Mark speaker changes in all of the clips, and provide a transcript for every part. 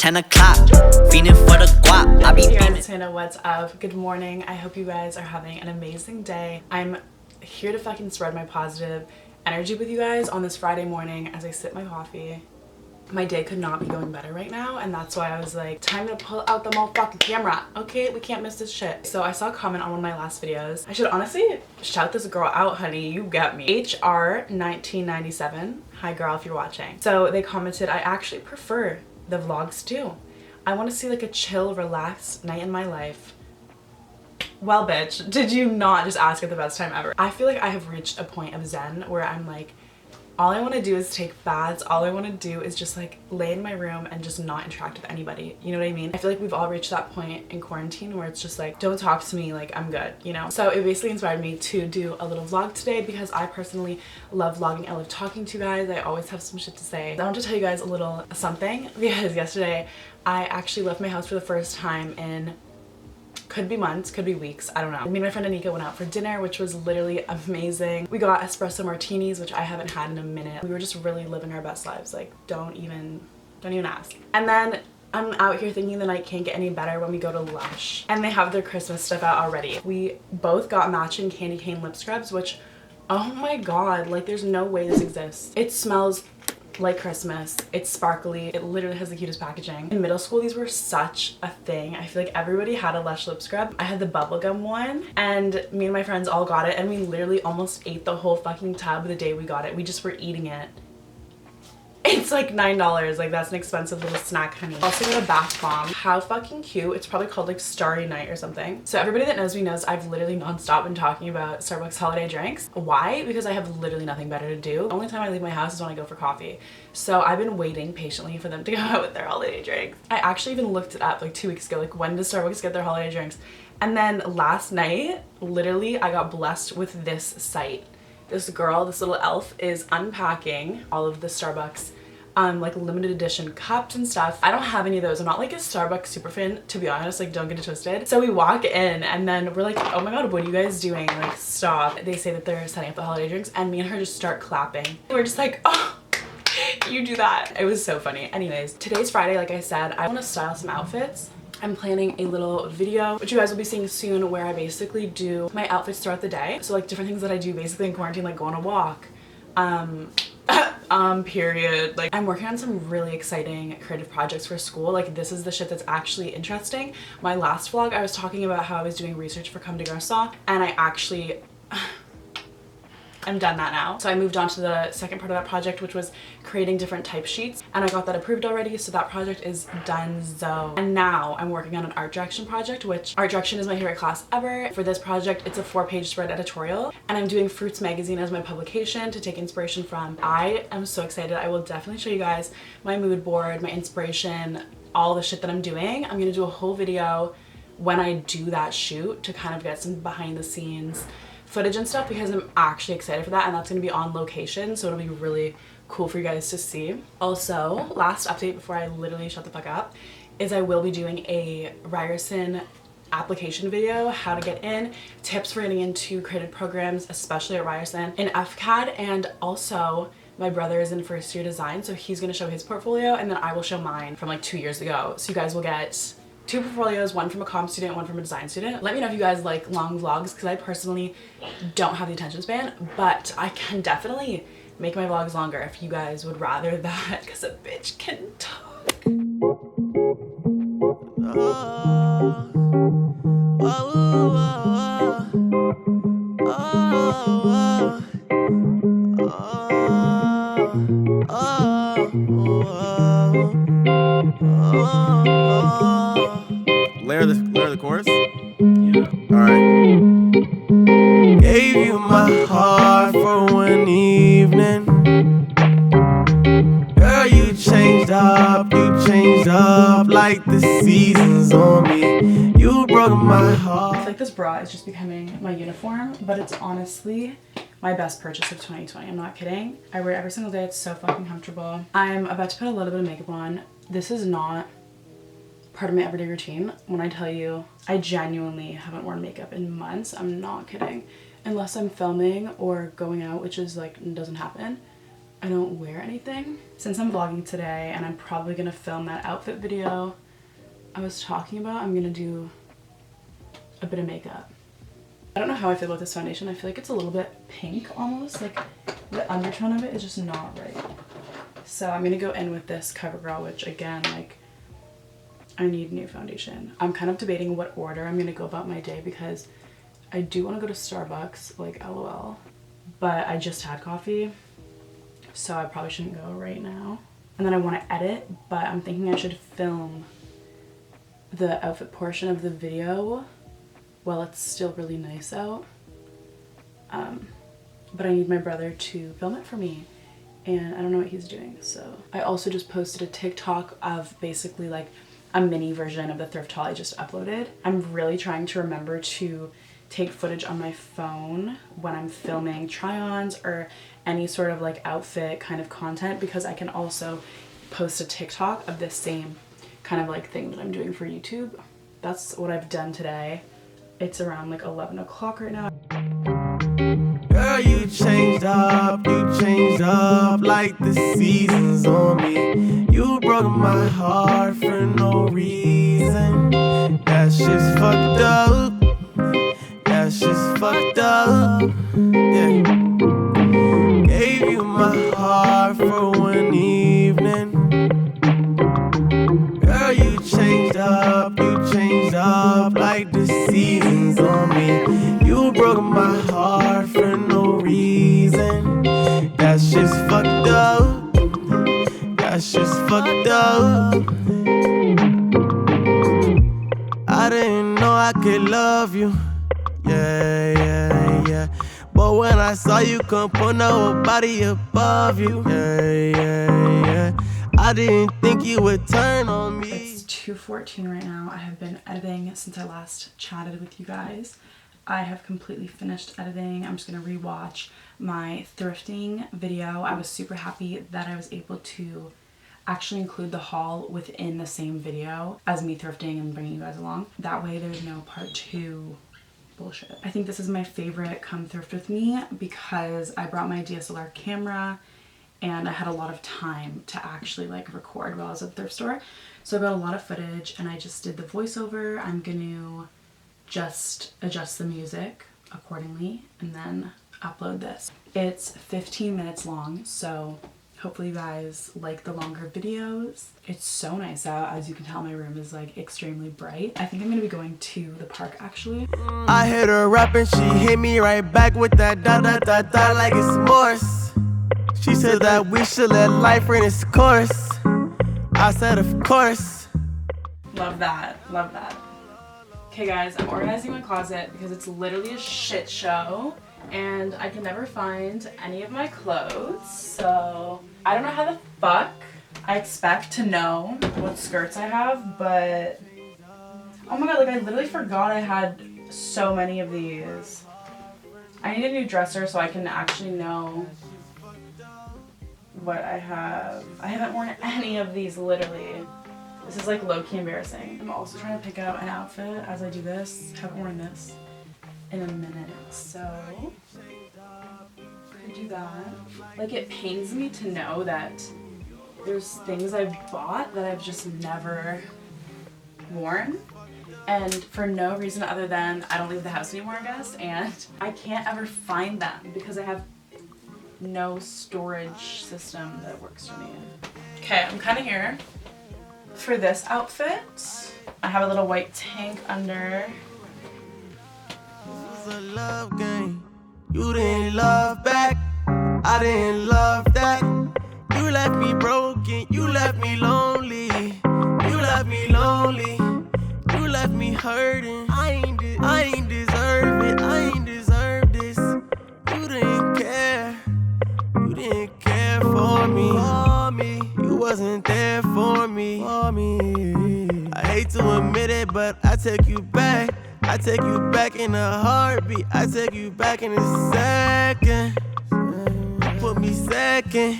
Speaker 1: 10 o'clock, feeding for the guap. I be
Speaker 2: Hey guys, it's Hannah, what's up? Good morning. I hope you guys are having an amazing day. I'm here to fucking spread my positive energy with you guys on this Friday morning as I sip my coffee. My day could not be going better right now, and that's why I was like, time to pull out the motherfucking camera. Okay, we can't miss this shit. So I saw a comment on one of my last videos. I should honestly shout this girl out, honey. You got me. HR1997. Hi girl, if you're watching. So they commented, I actually prefer the vlogs too. I want to see like a chill, relaxed night in my life. Well, bitch, did you not just ask at the best time ever? I feel like I have reached a point of zen where I'm like, all I want to do is take baths. All I want to do is just like lay in my room and just not interact with anybody. You know what I mean? I feel like we've all reached that point in quarantine where it's just like, don't talk to me, like I'm good, you know? So it basically inspired me to do a little vlog today because I personally love vlogging. I love talking to you guys. I always have some shit to say. I want to tell you guys a little something because yesterday I actually left my house for the first time in could be months, could be weeks, I don't know. Me and my friend Anika went out for dinner, which was literally amazing. We got espresso martinis, which I haven't had in a minute. We were just really living our best lives. Like, don't even ask. And then I'm out here thinking the night can't get any better when we go to Lush. And they have their Christmas stuff out already. We both got matching candy cane lip scrubs, which, oh my god, like there's no way this exists. It smells like Christmas. It's sparkly. It literally has the cutest packaging. In middle school, these were such a thing. I feel like everybody had a Lush lip scrub. I had the bubblegum one and me and my friends all got it and we literally almost ate the whole fucking tub the day we got it. We just were eating it. It's like $9. Like that's an expensive little snack, honey. Also got a bath bomb. How fucking cute. It's probably called like Starry Night or something. So everybody that knows me knows I've literally nonstop been talking about Starbucks holiday drinks. Why? Because I have literally nothing better to do. The only time I leave my house is when I go for coffee. So I've been waiting patiently for them to go out with their holiday drinks. I actually even looked it up like 2 weeks ago. Like when does Starbucks get their holiday drinks? And then last night, literally I got blessed with this site. This girl, this little elf, is unpacking all of the Starbucks like limited edition cups and stuff. I don't have any of those. I'm not like a Starbucks super fan, to be honest, like don't get it twisted. So we walk in and then we're like, oh my god, what are you guys doing? Like stop. They say that they're setting up the holiday drinks and me and her just start clapping. We're just like, oh, you do that. It was so funny. Anyways, today's Friday, like I said, I want to style some outfits. I'm planning a little video, which you guys will be seeing soon, where I basically do my outfits throughout the day. So like different things that I do basically in quarantine, like go on a walk, period. Like I'm working on some really exciting creative projects for school. Like this is the shit that's actually interesting. My last vlog, I was talking about how I was doing research for Comme des Garçons, and I actually I'm done that now. So I moved on to the second part of that project, which was creating different type sheets, and I got that approved already, so that project is donezo. And now I'm working on an art direction project, which art direction is my favorite class ever. For this project, it's a 4-page spread editorial, and I'm doing Fruits magazine as my publication to take inspiration from. I am so excited. I will definitely show you guys my mood board, my inspiration, all the shit that I'm doing. I'm gonna do a whole video when I do that shoot to kind of get some behind the scenes footage and stuff because I'm actually excited for that, and that's gonna be on location, so it'll be really cool for you guys to see. Also, last update before I literally shut the fuck up is I will be doing a Ryerson application video, how to get in, tips for getting into creative programs, especially at Ryerson in FCAD, and also my brother is in first year design, so he's gonna show his portfolio and then I will show mine from like 2 years ago. So you guys will get 2 portfolios, one from a comm student, one from a design student. Let me know if you guys like long vlogs because I personally don't have the attention span, but I can definitely make my vlogs longer if you guys would rather that because a bitch can talk.
Speaker 3: Layer the chorus? Yeah. Alright. Gave you my heart for one evening. Girl, you changed up like the seasons on me. You broke my heart.
Speaker 2: I feel like this bra is just becoming my uniform, but it's honestly my best purchase of 2020. I'm not kidding. I wear it every single day. It's so fucking comfortable. I'm about to put a little bit of makeup on. This is not part of my everyday routine. When I tell you I genuinely haven't worn makeup in months, I'm not kidding. Unless I'm filming or going out, which is like doesn't happen. I don't wear anything. Since I'm vlogging today and I'm probably gonna film that outfit video I was talking about, I'm gonna do a bit of makeup. I don't know how I feel about this foundation. I feel like it's a little bit pink almost, like the undertone of it is just not right. So I'm gonna go in with this CoverGirl, which again, like, I need new foundation. I'm kind of debating what order I'm gonna go about my day because I do want to go to Starbucks, like LOL, but I just had coffee, so I probably shouldn't go right now. And then I want to edit, but I'm thinking I should film the outfit portion of the video while it's still really nice out. But I need my brother to film it for me, and I don't know what he's doing. So I also just posted a TikTok of basically like a mini version of the thrift haul I just uploaded. I'm really trying to remember to take footage on my phone when I'm filming try-ons or any sort of like outfit kind of content, because I can also post a TikTok of this same kind of like thing that I'm doing for YouTube. That's what I've done today. It's around like 11 o'clock right now.
Speaker 3: Girl, you changed up like the seasons on me. You broke my heart for no reason. That shit's fucked up. That shit's fucked up. Yeah. Gave you my heart for one evening. Girl, you changed up like the seasons on me. You broke my heart for no reason. That shit's fucked up. That shit's fucked up. I didn't know I could love you. Yeah. But when I saw you, couldn't put nobody above you. Yeah. I didn't think you would turn on me.
Speaker 2: It's 2:14 right now. I have been editing since I last chatted with you guys. I have completely finished editing. I'm just gonna rewatch my thrifting video. I was super happy that I was able to actually include the haul within the same video as me thrifting and bringing you guys along. That way there's no part 2 bullshit. I think this is my favorite come thrift with me because I brought my DSLR camera and I had a lot of time to actually like record while I was at the thrift store. So I got a lot of footage and I just did the voiceover. I'm gonna just adjust the music accordingly and then upload this. It's 15 minutes long, so hopefully you guys like the longer videos. It's so nice out. As you can tell, my room is like extremely bright. I think I'm gonna be going to the park actually.
Speaker 3: I hit her up and she hit me right back with that da like it's Morse. She said that we should let life run its course. I said of course.
Speaker 2: Love that, love that. Okay guys, I'm organizing my closet because it's literally a shit show and I can never find any of my clothes. So I don't know how the fuck I expect to know what skirts I have, but oh my god, like I literally forgot I had so many of these. I need a new dresser so I can actually know what I have. I haven't worn any of these literally. This is like low-key embarrassing. I'm also trying to pick out an outfit as I do this. Haven't worn this in a minute, so could do that. Like it pains me to know that there's things I've bought that I've just never worn, and for no reason other than I don't leave the house anymore, I guess, and I can't ever find them because I have no storage system that works for me. Okay, I'm kind of here for this outfit. I have a little white tank under.
Speaker 3: This is a love game. You didn't love back. I didn't love that. You left me broken. You left me lonely. You left me lonely. You left me hurting. I ain't deserve it. I ain't deserve this. You didn't care. You didn't care for me. You wasn't there for me. I hate to admit it, but I take you back. I take you back in a heartbeat. I take you back in a second. You put me second.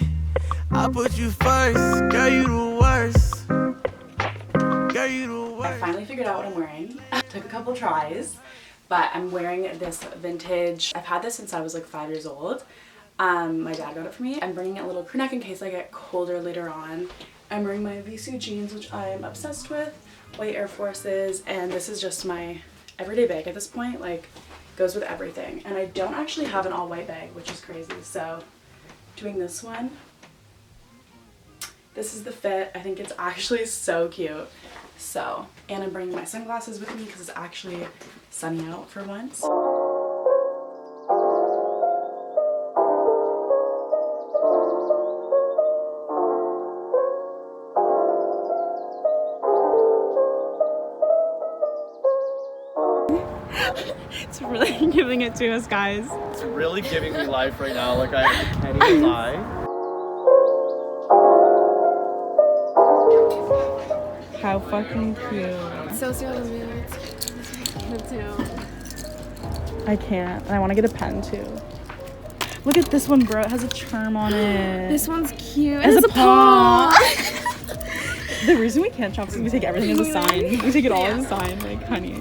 Speaker 3: I put you first. Girl, you the worst. Girl, you the worst.
Speaker 2: I finally figured out what I'm wearing. Took a couple tries, but I'm wearing this vintage. I've had this since I was like 5 years old. My dad got it for me. I'm bringing a little crew neck in case I get colder later on. I'm wearing my Visu jeans, which I'm obsessed with, white Air Forces, and this is just my everyday bag at this point, like goes with everything. And I don't actually have an all white bag, which is crazy. So doing this one, this is the fit. I think it's actually so cute. So, and I'm bringing my sunglasses with me because it's actually sunny out for once.
Speaker 4: It's really giving it to us, guys.
Speaker 5: It's really giving me life right now. Like I can't even lie.
Speaker 4: How fucking cute.
Speaker 6: So sweet on the mood. Cute too.
Speaker 4: I can't. And I want to get a pen too. Look at this one, bro. It has a charm on it.
Speaker 6: This one's cute.
Speaker 4: It has a paw. The reason we can't shop is we take everything as a sign. We take it all as a sign, like, honey.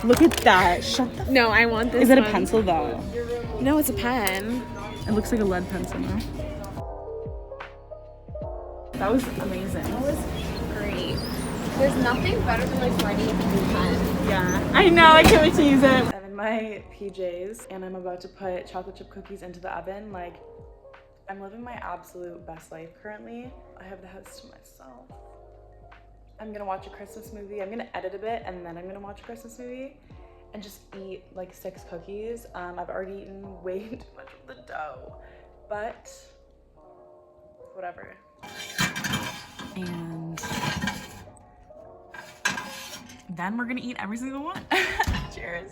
Speaker 4: Look at that. Shut the
Speaker 6: No, I want this.
Speaker 4: Is it a
Speaker 6: one.
Speaker 4: pencil though?
Speaker 6: No, it's a pen.
Speaker 4: It looks like a lead pencil now. That was amazing.
Speaker 6: That was great. There's nothing better than like writing a new pen.
Speaker 4: Yeah. I know, I can't wait to use it.
Speaker 2: I'm in my PJs and I'm about to put chocolate chip cookies into the oven. Like, I'm living my absolute best life currently. I have the house to myself. I'm gonna watch a Christmas movie. I'm gonna edit a bit and then I'm gonna watch a Christmas movie and just eat like 6 cookies. I've already eaten way too much of the dough, but whatever.
Speaker 4: And then we're gonna eat every single one. Cheers.